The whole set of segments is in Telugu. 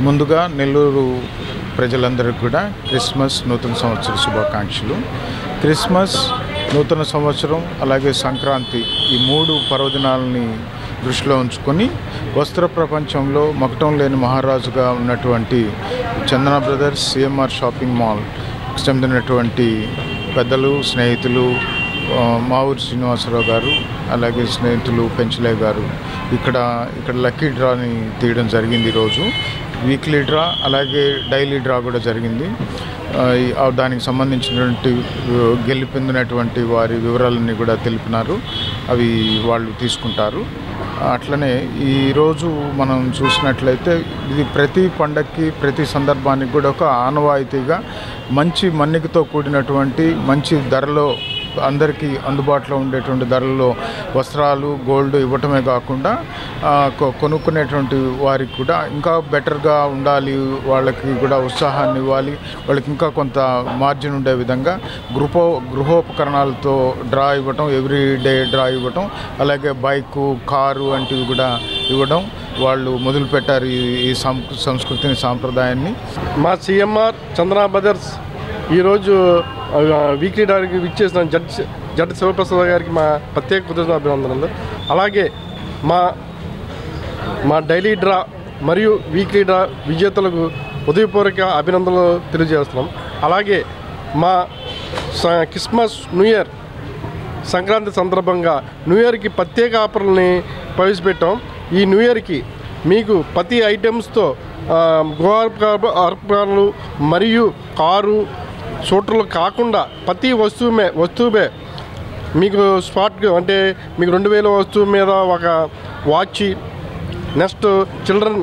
ముందుగా నెల్లూరు ప్రజలందరికీ కూడా క్రిస్మస్ నూతన సంవత్సర శుభాకాంక్షలు. క్రిస్మస్, నూతన సంవత్సరం అలాగే సంక్రాంతి ఈ 3 పర్వదినాలని దృష్టిలో ఉంచుకొని వస్త్ర ప్రపంచంలో మకుటం లేని మహారాజుగా ఉన్నటువంటి చందన బ్రదర్స్ సిఎంఆర్ షాపింగ్ మాల్ చెందినటువంటి పెద్దలు, స్నేహితులు మావూరి శ్రీనివాసరావు గారు అలాగే స్నేహితులు పెంచలయ్య గారు ఇక్కడ లక్కీ డ్రాని తీయడం జరిగింది. ఈరోజు వీక్లీ డ్రా అలాగే డైలీ డ్రా కూడా జరిగింది. దానికి సంబంధించినటువంటి గెలుపొందినటువంటి వారి వివరాలన్నీ కూడా తెలిపినారు. అవి వాళ్ళు తీసుకుంటారు. అట్లనే ఈరోజు మనం చూసినట్లయితే ఇది ప్రతి పండగకి ప్రతి సందర్భానికి కూడా ఒక ఆనవాయితీగా మంచి మన్నికతో కూడినటువంటి మంచి ధరలో అందరికీ అందుబాటులో ఉండేటువంటి ధరల్లో వస్త్రాలు, గోల్డ్ ఇవ్వటమే కాకుండా కొనుక్కునేటువంటి వారికి కూడా ఇంకా బెటర్గా ఉండాలి, వాళ్ళకి కూడా ఉత్సాహాన్ని ఇవ్వాలి, వాళ్ళకి ఇంకా కొంత మార్జిన్ ఉండే విధంగా గృహోపకరణాలతో డ్రా ఇవ్వటం, ఎవ్రీడే డ్రా ఇవ్వటం, అలాగే బైకు, కారు వంటివి కూడా ఇవ్వడం వాళ్ళు మొదలుపెట్టారు ఈ సంస్కృతిని, సాంప్రదాయాన్ని. మా సిఎంఆర్ చందన బ్రదర్స్ ఈరోజు వీక్లీ డ్రాకి విచ్చేసిన జడ్జి శివప్రసాద్ గారికి మా ప్రత్యేక కృతజ్ఞతాభినందనలు. అలాగే మా డైలీ డ్రా మరియు వీక్లీ డ్రా విజేతలకు ఉదయపూర్వక అభినందనలు తెలియజేస్తున్నాం. అలాగే మా క్రిస్మస్, న్యూ ఇయర్, సంక్రాంతి సందర్భంగా న్యూ ఇయర్కి ప్రత్యేక ఆఫర్లని ప్రవేశపెట్టాం. ఈ న్యూ ఇయర్కి మీకు ప్రతి ఐటమ్స్తో గృహోపకరణలు మరియు కారు, సూటర్లు కాకుండా ప్రతి వస్తువుమే మీకు స్పాట్ అంటే మీకు 2000 వస్తువు మీద ఒక వాచ్, నెక్స్ట్ చిల్డ్రన్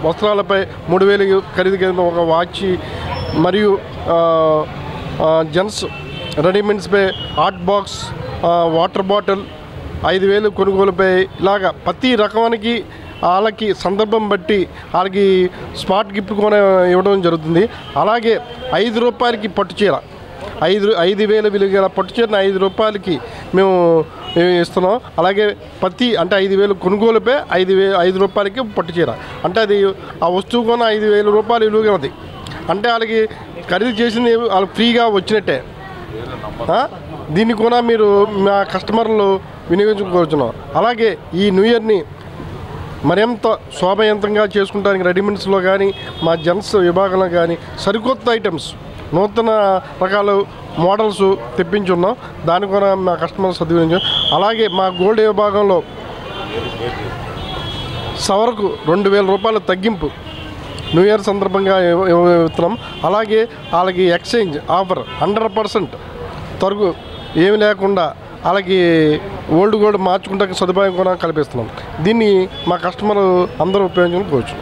వస్త్రాలపై 3000 ఖరీదు కింద ఒక వాచ్, మరియు జెంట్స్ రెడీమేడ్స్పై హాట్ బాక్స్, వాటర్ బాటిల్ 5000 కొనుగోలుపై ఇలాగా ప్రతి రకానికి వాళ్ళకి సందర్భం బట్టి వాళ్ళకి స్మార్ట్ గిఫ్ట్ కూడా ఇవ్వడం జరుగుతుంది. అలాగే 5 రూపాయలకి పట్టుచీర, 5,000 విలువ పట్టుచీరని 5 రూపాయలకి మేము ఇస్తున్నాం. అలాగే ప్రతి అంటే 5,000 కొనుగోలుపై 5 రూపాయలకి పట్టుచీర, అంటే అది ఆ వస్తువు కూడా 5,000 రూపాయలు విలువగా ఉంది. అంటే వాళ్ళకి ఖరీదు చేసింది వాళ్ళకి ఫ్రీగా వచ్చినట్టే. దీన్ని కూడా మీరు మా కస్టమర్లు వినియోగించుకోవచ్చున్నాం. అలాగే ఈ న్యూ ఇయర్ని మరింత శోభయంతంగా చేసుకుంటానికి రెడీమేడ్స్లో కానీ మా జెంట్స్ విభాగంలో కానీ సరికొత్త ఐటమ్స్, నూతన రకాల మోడల్స్ తెప్పించున్నాం. దాన్ని కూడా మా కస్టమర్లు సద్వినియోగం. అలాగే మా గోల్డ్ విభాగంలో సవరకు 2,000 రూపాయల తగ్గింపు న్యూ ఇయర్ సందర్భంగా ఇస్తున్నాం. అలాగే వాళ్ళకి ఎక్స్చేంజ్ ఆఫర్ 100% తరుగు ఏమి లేకుండా వాళ్ళకి ఓల్డ్ గోల్డ్ మార్చుకుంటే సదుపాయం కూడా కల్పిస్తున్నాం. దీన్ని మా కస్టమర్ అందరూ ఉపయోగించుకోవచ్చు.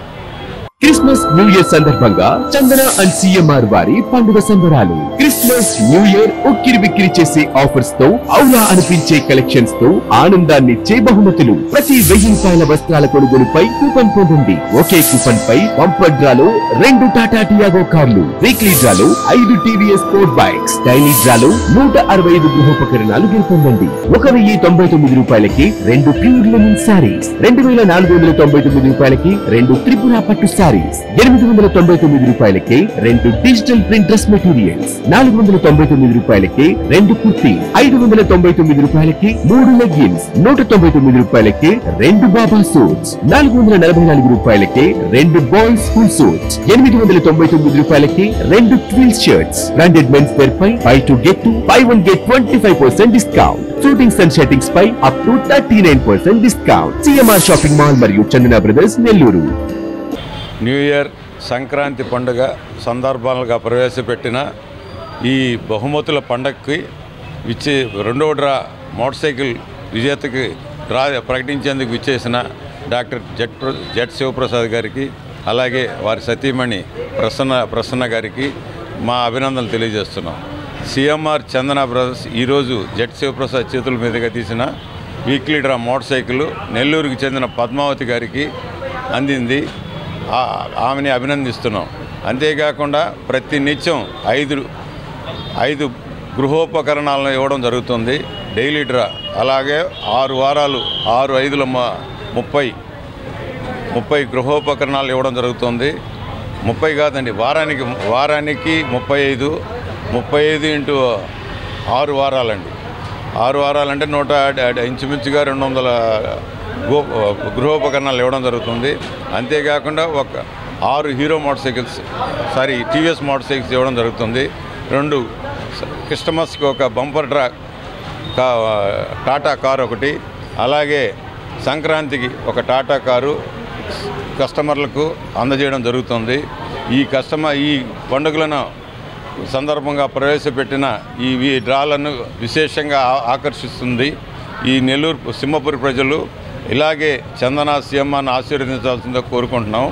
క్రిస్మస్, న్యూ ఇయర్ సందర్భంగా చందన అండ్ సిఎంఆర్ వారి పండుగ సంబరాలు. క్రిస్మస్, న్యూ ఇయర్ ఉక్కిరి బిక్కిరి చేసే ఆఫర్స్ తో, ఔలా అనిపించే కలెక్షన్స్ తో ఆనందాన్నిచ్చే బహుమతులు. ప్రతి 1000 రూపాయల వస్త్రాల కొనుగోలుపై కూపన్ పొందండి. ఒకే కూపన్ పై బంపర్ డ్రాలో 2 టాటా టియాగో కార్లు, వీక్లీ డ్రాలో 5 టీవీఎస్ స్పోర్ట్ బైక్స్, డైలీ డ్రాలో 165 గృహోపకరణాలు గెలుపొందండి. 1,099 రూపాయలకి 2 ప్యూర్ లెనిన్ శారీస్, 2,499 రూపాయలకి 2 త్రిపుర పట్టు శారీస్, లెగ్గిన్స్ 899 రూపాయలకే 2 డిజిటల్ ప్రింట్ డ్రెస్ మెటీరియల్స్, 499 రూపాయలకే 2 కుర్తీ, 599 రూపాయలకి 3 లెగ్గిన్స్, 199 రూపాయలకే 2 బాబా సూట్స్, 444 రూపాయలకే 2 బాయ్స్ ఫుల్ సూట్స్, 899 రూపాయలకి 2 twills shirts. Branded men's wear పై buy 2 get 2, buy 1 get 25% discount. Suitings and shirtings పై up to 39% discount. CMR shopping mall మరియు Chandana brothers Nellore. New year Sankranti పండుగ సందర్భాలుగా ప్రవేశపెట్టిన ఈ బహుమతుల పండగకి ఇచ్చే రెండవ డ్రా మోటార్ సైకిల్ విజేతకి డ్రా ప్రకటించేందుకు విచ్చేసిన డాక్టర్ జెట్ శివప్రసాద్ గారికి, అలాగే వారి సతీమణి ప్రసన్న గారికి మా అభినందనలు తెలియజేస్తున్నాం. సిఎంఆర్ చందన బ్రదర్స్ ఈరోజు జెట్ శివప్రసాద్ చేతుల మీదుగా తీసిన వీక్లీ డ్రా మోటార్ సైకిల్ నెల్లూరుకి చెందిన పద్మావతి గారికి అందింది. ఆమెని అభినందిస్తున్నాం. అంతేకాకుండా ప్రతి నిత్యం 5 గృహోపకరణాలను ఇవ్వడం జరుగుతుంది డైలీ డ్రా. అలాగే 6 వారాలు 6 5 30 గృహోపకరణాలు ఇవ్వడం జరుగుతుంది. 30 కాదండి, వారానికి 35 ఇంటూ 6 వారాలండి. 6 వారాలంటే ఇంచుమించుగా 200 గృహోపకరణాలు ఇవ్వడం జరుగుతుంది. అంతేకాకుండా 6 hero motor cycles TVS motor cycles ఇవ్వడం జరుగుతుంది. 2 క్రిస్టమస్కి ఒక బంపర్ డ్రా టాటా కారు ఒకటి, అలాగే సంక్రాంతికి ఒక టాటా కారు కస్టమర్లకు అందజేయడం జరుగుతుంది. ఈ పండుగలను సందర్భంగా ప్రవేశపెట్టిన ఈ డ్రాలను విశేషంగా ఆకర్షిస్తుంది. ఈ నెల్లూరు సింహపురి ప్రజలు ఇలాగే చందన సీఎంఆర్ను ఆశీర్వదించాల్సిందిగా కోరుకుంటున్నాం.